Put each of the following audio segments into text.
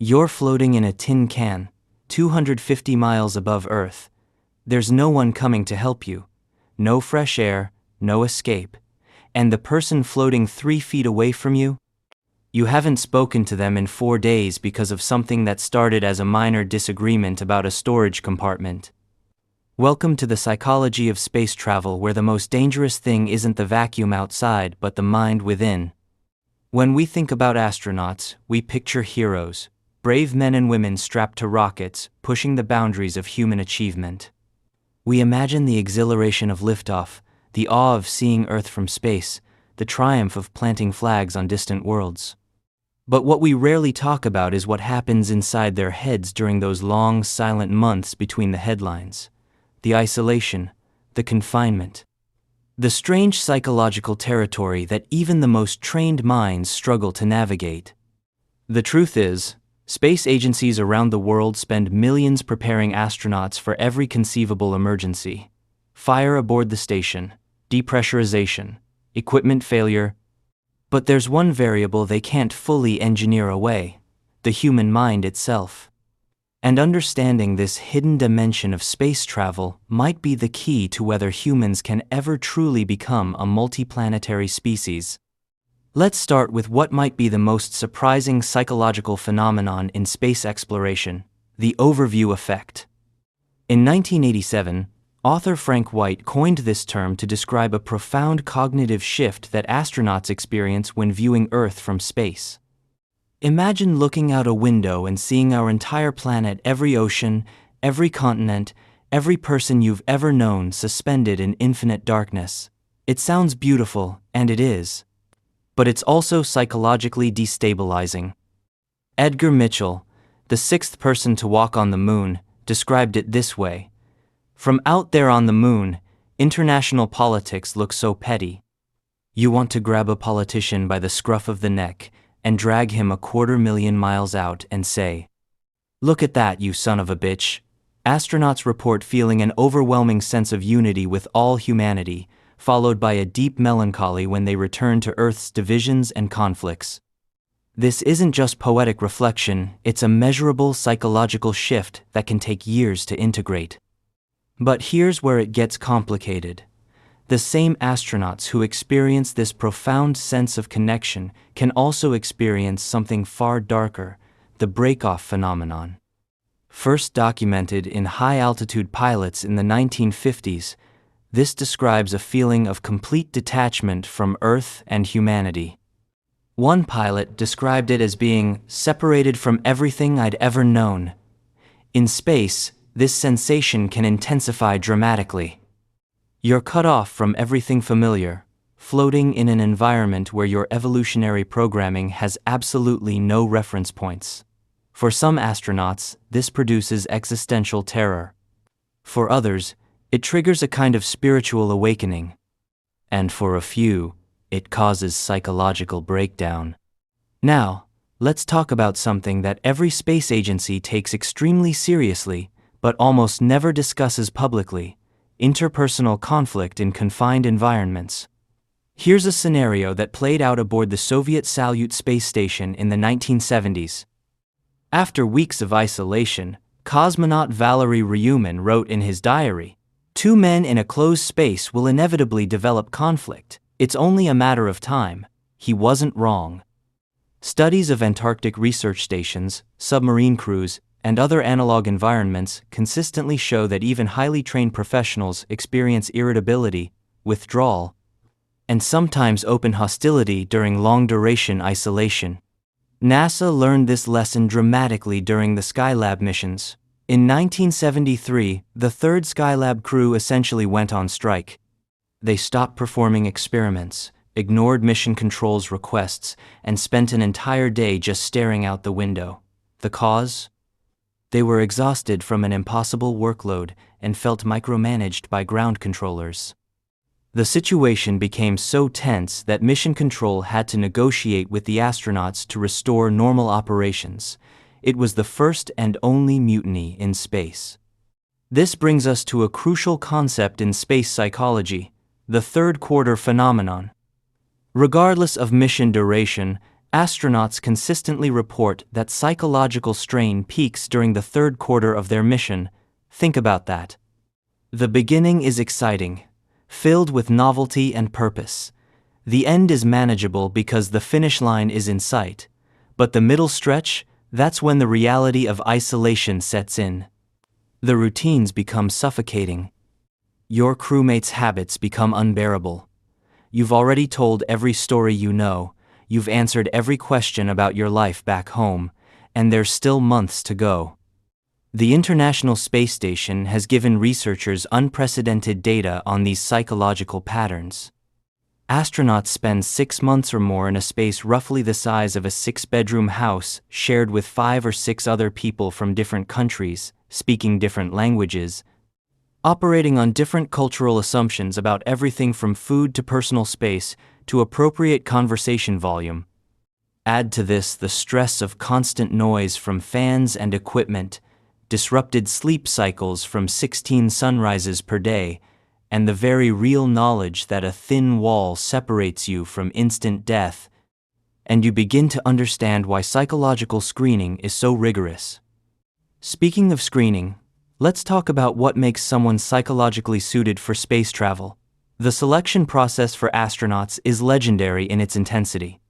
You're floating in a tin can, 250 miles above Earth. There's no one coming to help you. No fresh air, no escape. And the person floating 3 feet away from you? You haven't spoken to them in 4 days because of something that started as a minor disagreement about a storage compartment. Welcome to the psychology of space travel, where the most dangerous thing isn't the vacuum outside but the mind within. When we think about astronauts, we picture heroes, brave men and women strapped to rockets, pushing the boundaries of human achievement. We imagine the exhilaration of liftoff, the awe of seeing Earth from space, the triumph of planting flags on distant worlds. But what we rarely talk about is what happens inside their heads during those long, silent months between the headlines. The isolation, the confinement. The strange psychological territory that even the most trained minds struggle to navigate. The truth is, space agencies around the world spend millions preparing astronauts for every conceivable emergency. Fire aboard the station, depressurization, equipment failure. But there's one variable they can't fully engineer away: the human mind itself. And understanding this hidden dimension of space travel might be the key to whether humans can ever truly become a multiplanetary species. Let's start with what might be the most surprising psychological phenomenon in space exploration: the overview effect. In 1987, author Frank White coined this term to describe a profound cognitive shift that astronauts experience when viewing Earth from space. Imagine looking out a window and seeing our entire planet, every ocean, every continent, every person you've ever known suspended in infinite darkness. It sounds beautiful, and it is. But it's also psychologically destabilizing. Edgar Mitchell, the 6th person to walk on the moon, described it this way: "From out there on the moon, international politics look so petty. You want to grab a politician by the scruff of the neck and drag him 250,000 miles out and say, 'Look at that, you son of a bitch.'" Astronauts report feeling an overwhelming sense of unity with all humanity, followed by a deep melancholy when they return to Earth's divisions and conflicts. This isn't just poetic reflection, it's a measurable psychological shift that can take years to integrate. But here's where it gets complicated. The same astronauts who experience this profound sense of connection can also experience something far darker: the break-off phenomenon. First documented in high-altitude pilots in the 1950s, this describes a feeling of complete detachment from Earth and humanity. One pilot described it as being separated from everything I'd ever known. In space, this sensation can intensify dramatically. You're cut off from everything familiar, floating in an environment where your evolutionary programming has absolutely no reference points. For some astronauts, this produces existential terror. For others, it triggers a kind of spiritual awakening. And for a few, it causes psychological breakdown. Now, let's talk about something that every space agency takes extremely seriously, but almost never discusses publicly: interpersonal conflict in confined environments. Here's a scenario that played out aboard the Soviet Salyut space station in the 1970s. After weeks of isolation, cosmonaut Valery Ryumin wrote in his diary, "2 men in a closed space will inevitably develop conflict. It's only a matter of time." He wasn't wrong. Studies of Antarctic research stations, submarine crews, and other analog environments consistently show that even highly trained professionals experience irritability, withdrawal, and sometimes open hostility during long-duration isolation. NASA learned this lesson dramatically during the Skylab missions. In 1973, the third Skylab crew essentially went on strike. They stopped performing experiments, ignored mission control's requests, and spent an entire day just staring out the window. The cause? They were exhausted from an impossible workload and felt micromanaged by ground controllers. The situation became so tense that Mission Control had to negotiate with the astronauts to restore normal operations. It was the first and only mutiny in space. This brings us to a crucial concept in space psychology: the third quarter phenomenon. Regardless of mission duration, Astronauts consistently report that psychological strain peaks during the third quarter of their mission. Think about that. The beginning is exciting, filled with novelty and purpose. The end is manageable because the finish line is in sight. But the middle stretch, that's when the reality of isolation sets in. The routines become suffocating. Your crewmates' habits become unbearable. You've already told every story you know, you've answered every question about your life back home, and there's still months to go. The International Space Station has given researchers unprecedented data on these psychological patterns. Astronauts spend 6 months or more in a space roughly the size of a 6-bedroom house, shared with 5 or 6 other people from different countries, speaking different languages, operating on different cultural assumptions about everything from food to personal space to appropriate conversation volume. Add to this the stress of constant noise from fans and equipment, disrupted sleep cycles from 16 sunrises per day, and the very real knowledge that a thin wall separates you from instant death, and you begin to understand why psychological screening is so rigorous. Speaking of screening, let's talk about what makes someone psychologically suited for space travel. The selection process for astronauts is legendary in its intensity.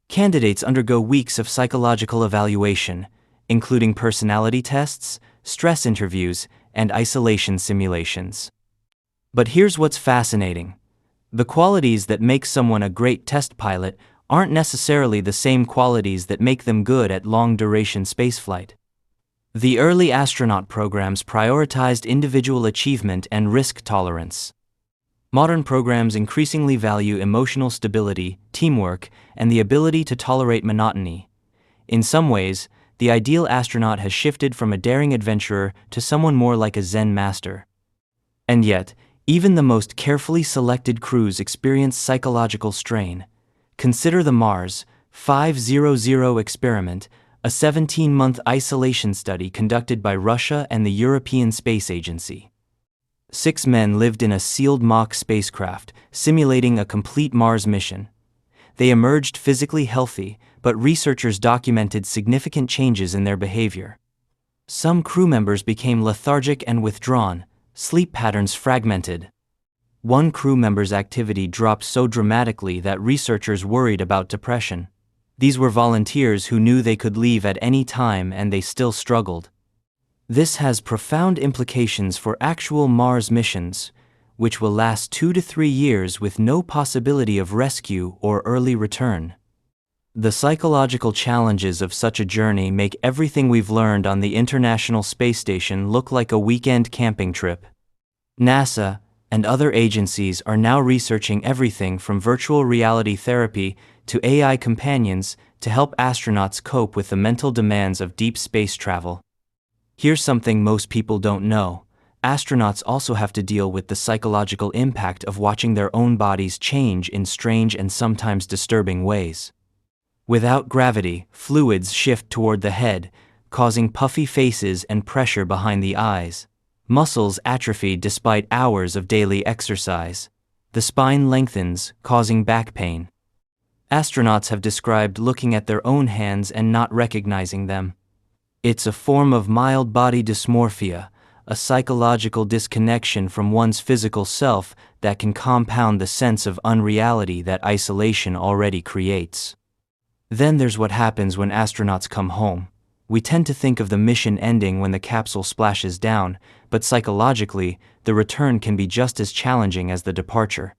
Candidates undergo weeks of psychological evaluation, including personality tests, stress interviews, and isolation simulations. But here's what's fascinating. The qualities that make someone a great test pilot aren't necessarily the same qualities that make them good at long-duration spaceflight. The early astronaut programs prioritized individual achievement and risk tolerance. Modern programs increasingly value emotional stability, teamwork, and the ability to tolerate monotony. In some ways, the ideal astronaut has shifted from a daring adventurer to someone more like a Zen master. And yet, even the most carefully selected crews experience psychological strain. Consider the Mars 500 experiment, a 17-month isolation study conducted by Russia and the European Space Agency. 6 men lived in a sealed mock spacecraft, simulating a complete Mars mission. They emerged physically healthy, but researchers documented significant changes in their behavior. Some crew members became lethargic and withdrawn, sleep patterns fragmented. One crew member's activity dropped so dramatically that researchers worried about depression. These were volunteers who knew they could leave at any time and they still struggled. This has profound implications for actual Mars missions, which will last 2 to 3 years with no possibility of rescue or early return. The psychological challenges of such a journey make everything we've learned on the International Space Station look like a weekend camping trip. NASA and other agencies are now researching everything from virtual reality therapy to AI companions to help astronauts cope with the mental demands of deep space travel. Here's something most people don't know. Astronauts also have to deal with the psychological impact of watching their own bodies change in strange and sometimes disturbing ways. Without gravity, fluids shift toward the head, causing puffy faces and pressure behind the eyes. Muscles atrophy despite hours of daily exercise. The spine lengthens, causing back pain. Astronauts have described looking at their own hands and not recognizing them. It's a form of mild body dysmorphia, a psychological disconnection from one's physical self that can compound the sense of unreality that isolation already creates. Then there's what happens when astronauts come home. We tend to think of the mission ending when the capsule splashes down, but psychologically, the return can be just as challenging as the departure.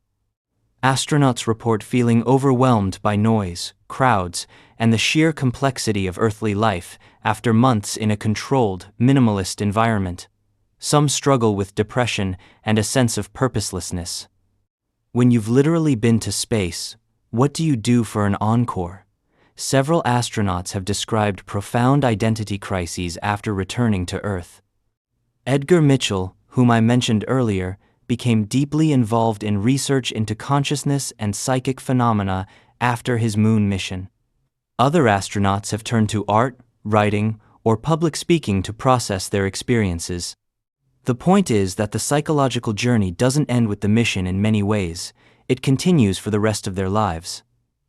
Astronauts report feeling overwhelmed by noise, crowds, and the sheer complexity of earthly life after months in a controlled, minimalist environment. Some struggle with depression and a sense of purposelessness. When you've literally been to space, what do you do for an encore? Several astronauts have described profound identity crises after returning to Earth. Edgar Mitchell, whom I mentioned earlier, became deeply involved in research into consciousness and psychic phenomena after his moon mission. Other astronauts have turned to art, writing, or public speaking to process their experiences. The point is that the psychological journey doesn't end with the mission in many ways, it continues for the rest of their lives.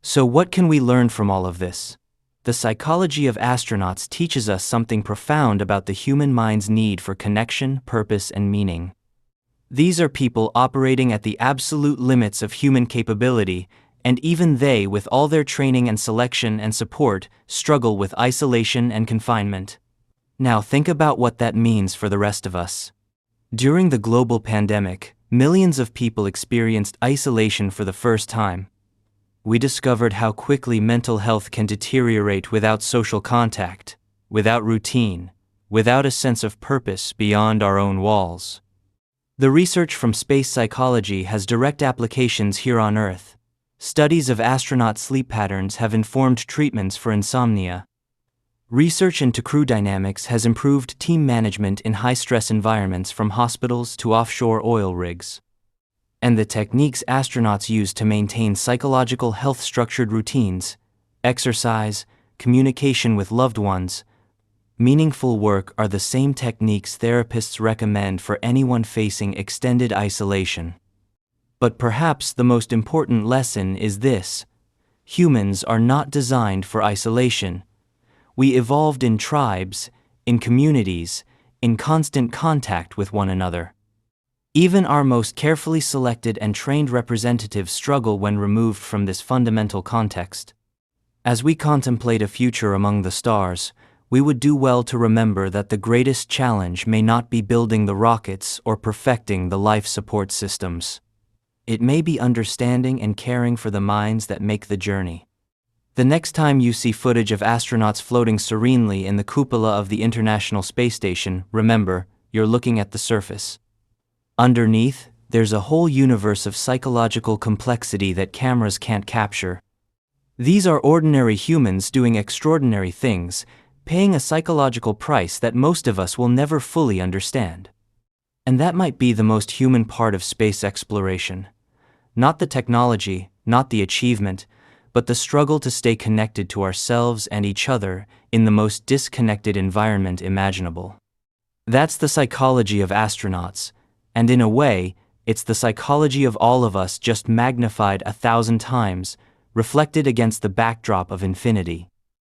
So what can we learn from all of this? The psychology of astronauts teaches us something profound about the human mind's need for connection, purpose, and meaning. These are people operating at the absolute limits of human capability, and even they, with all their training and selection and support, struggle with isolation and confinement. Now think about what that means for the rest of us. During the global pandemic, millions of people experienced isolation for the first time. We discovered how quickly mental health can deteriorate without social contact, without routine, without a sense of purpose beyond our own walls. The research from space psychology has direct applications here on Earth. Studies of astronaut sleep patterns have informed treatments for insomnia. Research into crew dynamics has improved team management in high-stress environments from hospitals to offshore oil rigs. And the techniques astronauts use to maintain psychological health, structured routines, exercise, communication with loved ones, meaningful work are the same techniques therapists recommend for anyone facing extended isolation. But perhaps the most important lesson is this: humans are not designed for isolation. We evolved in tribes, in communities, in constant contact with one another. Even our most carefully selected and trained representatives struggle when removed from this fundamental context. As we contemplate a future among the stars, we would do well to remember that the greatest challenge may not be building the rockets or perfecting the life support systems. It may be understanding and caring for the minds that make the journey. The next time you see footage of astronauts floating serenely in the cupola of the International Space Station, remember, you're looking at the surface. Underneath, there's a whole universe of psychological complexity that cameras can't capture. These are ordinary humans doing extraordinary things, paying a psychological price that most of us will never fully understand. And that might be the most human part of space exploration. Not the technology, not the achievement, but the struggle to stay connected to ourselves and each other in the most disconnected environment imaginable. That's the psychology of astronauts, and in a way, it's the psychology of all of us just magnified 1,000 times, reflected against the backdrop of infinity.